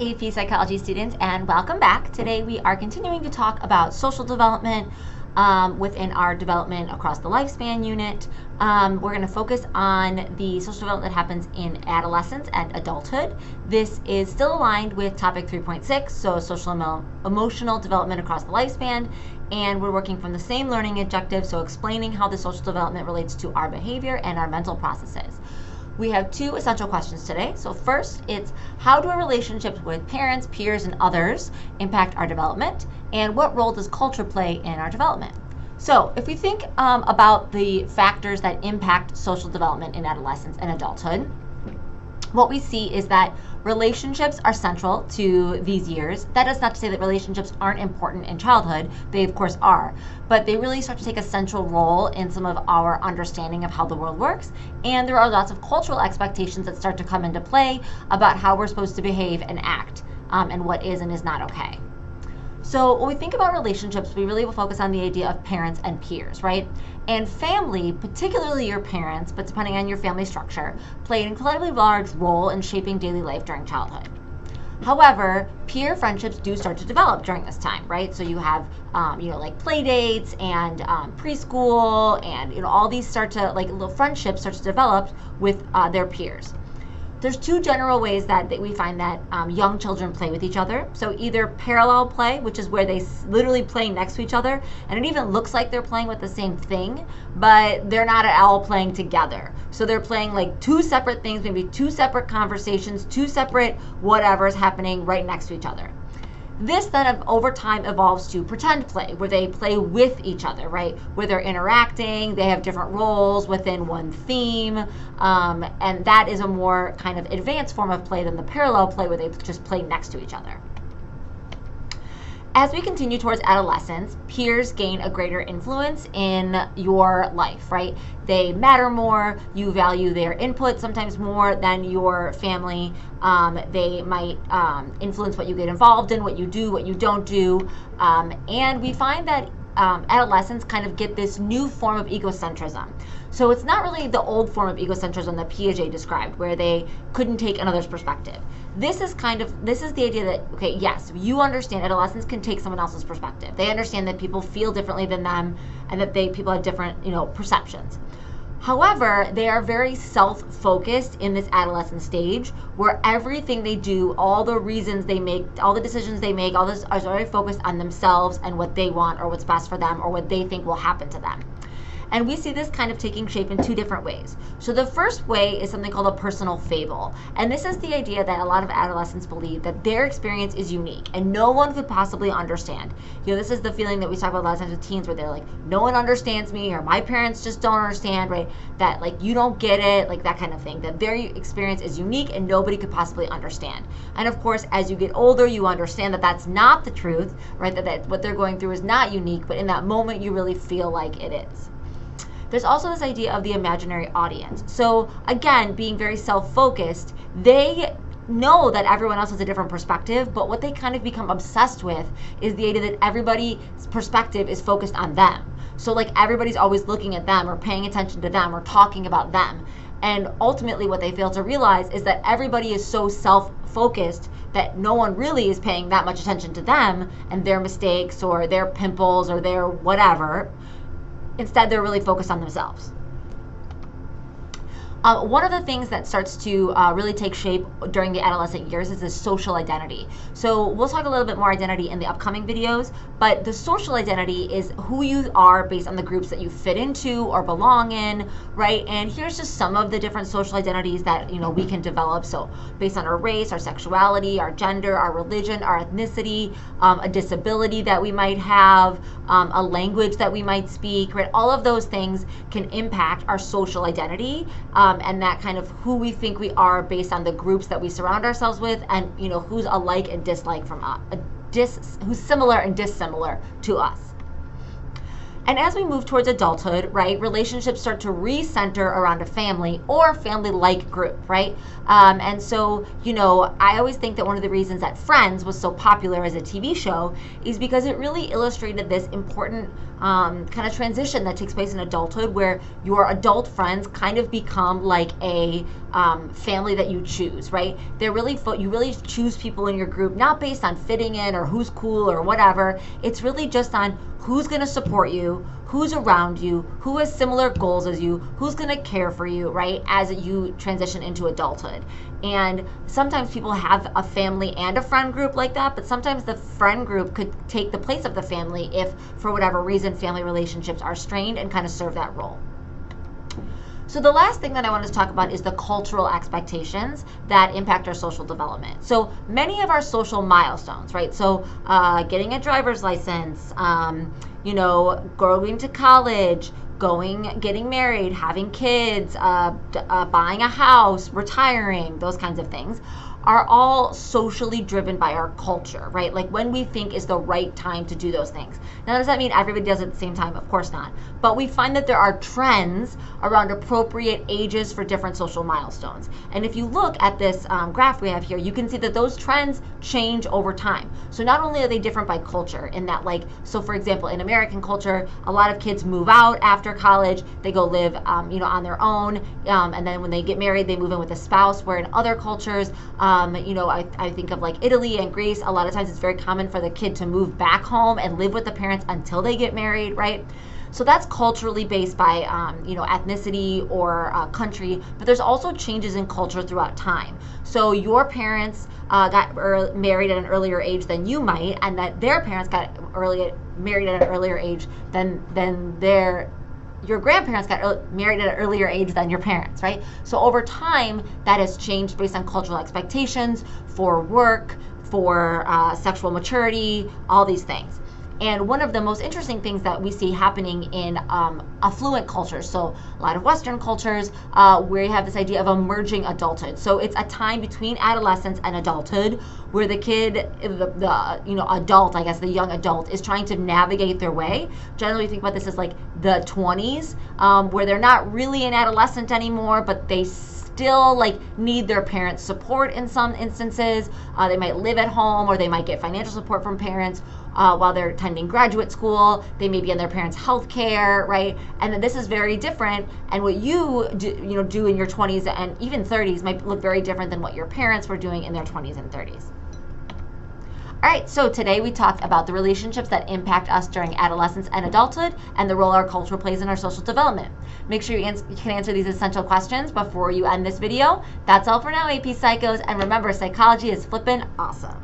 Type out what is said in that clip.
AP Psychology students, and welcome back. Today we are continuing to talk about social development within our development across the lifespan unit. We're going to focus on the social development that happens in adolescence and adulthood. This is still aligned with topic 3.6, so social emotional development across the lifespan, and we're working from the same learning objective, so explaining how the social development relates to our behavior and our mental processes. We have two essential questions today. So first, it's how do our relationships with parents, peers, and others impact our development? And what role does culture play in our development? So if we think about the factors that impact social development in adolescence and adulthood, what we see is that relationships are central to these years. That is not to say that relationships aren't important in childhood. They of course are, but they really start to take a central role in some of our understanding of how the world works. And there are lots of cultural expectations that start to come into play about how we're supposed to behave and act, and what is and is not okay. So when we think about relationships, we really will focus on the idea of parents and peers, right? And family, particularly your parents, but depending on your family structure, play an incredibly large role in shaping daily life during childhood. However, peer friendships do start to develop during this time, right? So you have, like play dates and preschool, and all these start to, like, little friendships start to develop with their peers. There's two general ways that we find that young children play with each other. So either parallel play, which is where they literally play next to each other, and it even looks like they're playing with the same thing, but they're not at all playing together. So they're playing like two separate things, maybe two separate conversations, two separate whatever's happening right next to each other. This then over time evolves to pretend play, where they play with each other, right? Where they're interacting, they have different roles within one theme, and that is a more kind of advanced form of play than the parallel play where they just play next to each other. As we continue towards adolescence, peers gain a greater influence in your life, right? They matter more, you value their input sometimes more than your family. They might influence what you get involved in, what you do, what you don't do. And we find that adolescents kind of get this new form of egocentrism. So it's not really the old form of egocentrism that Piaget described, where they couldn't take another's perspective. This is the idea that, okay, yes, you understand adolescents can take someone else's perspective. They understand that people feel differently than them and that people have different, perceptions. However, they are very self-focused in this adolescent stage, where everything they do, all the reasons they make, all the decisions they make, all this are very focused on themselves and what they want or what's best for them or what they think will happen to them. And we see this kind of taking shape in two different ways. So the first way is something called a personal fable. And this is the idea that a lot of adolescents believe that their experience is unique and no one could possibly understand. This is the feeling that we talk about a lot of times with teens, where they're like, no one understands me, or my parents just don't understand, right? That, like, you don't get it, like that kind of thing. That their experience is unique and nobody could possibly understand. And of course, as you get older, you understand that that's not the truth, right? That what they're going through is not unique, but in that moment, you really feel like it is. There's also this idea of the imaginary audience. So again, being very self-focused, they know that everyone else has a different perspective, but what they kind of become obsessed with is the idea that everybody's perspective is focused on them. So like everybody's always looking at them or paying attention to them or talking about them. And ultimately what they fail to realize is that everybody is so self-focused that no one really is paying that much attention to them and their mistakes or their pimples or their whatever. Instead, they're really focused on themselves. One of the things that starts to really take shape during the adolescent years is this social identity. So we'll talk a little bit more identity in the upcoming videos, but the social identity is who you are based on the groups that you fit into or belong in, right? And here's just some of the different social identities that we can develop. So based on our race, our sexuality, our gender, our religion, our ethnicity, a disability that we might have, a language that we might speak, right? All of those things can impact our social identity. And that kind of who we think we are based on the groups that we surround ourselves with, and who's alike and dislike from us, who's similar and dissimilar to us. And as we move towards adulthood, right, relationships start to recenter around a family or family-like group, right? And so, I always think that one of the reasons that Friends was so popular as a TV show is because it really illustrated this important kind of transition that takes place in adulthood, where your adult friends kind of become like a family that you choose, right? You really choose people in your group, not based on fitting in or who's cool or whatever. It's really just on who's going to support you, who's around you, who has similar goals as you, who's going to care for you, right, as you transition into adulthood. And sometimes people have a family and a friend group like that, but sometimes the friend group could take the place of the family if, for whatever reason, family relationships are strained and kind of serve that role. So the last thing that I want to talk about is the cultural expectations that impact our social development. So many of our social milestones, right? So getting a driver's license, going to college, getting married, having kids, buying a house, retiring, those kinds of things are all socially driven by our culture, right? Like when we think is the right time to do those things. Now, does that mean everybody does it at the same time? Of course not. But we find that there are trends around appropriate ages for different social milestones. And if you look at this graph we have here, you can see that those trends change over time. So not only are they different by culture in that, so for example, in American culture, a lot of kids move out after college, they go live, on their own, and then when they get married, they move in with a spouse, where in other cultures, I think of like Italy and Greece, a lot of times it's very common for the kid to move back home and live with the parents until they get married, right? So that's culturally based by, ethnicity or country, but there's also changes in culture throughout time. So your parents got married at an earlier age than you might, and that their parents got married at an earlier age than your grandparents got married at an earlier age than your parents, right? So over time, that has changed based on cultural expectations for work, for sexual maturity, all these things. And one of the most interesting things that we see happening in affluent cultures, so a lot of Western cultures, where you have this idea of emerging adulthood. So it's a time between adolescence and adulthood where the kid, the adult, I guess, the young adult, is trying to navigate their way. Generally, we think about this as like the 20s, where they're not really an adolescent anymore, but they still need their parents' support in some instances. They might live at home, or they might get financial support from parents while they're attending graduate school. They may be on their parents' health care, right? And then this is very different. And what you do in your 20s and even 30s might look very different than what your parents were doing in their 20s and 30s. All right, so today we talked about the relationships that impact us during adolescence and adulthood and the role our culture plays in our social development. Make sure you can answer these essential questions before you end this video. That's all for now, AP Psychos, and remember, psychology is flippin' awesome.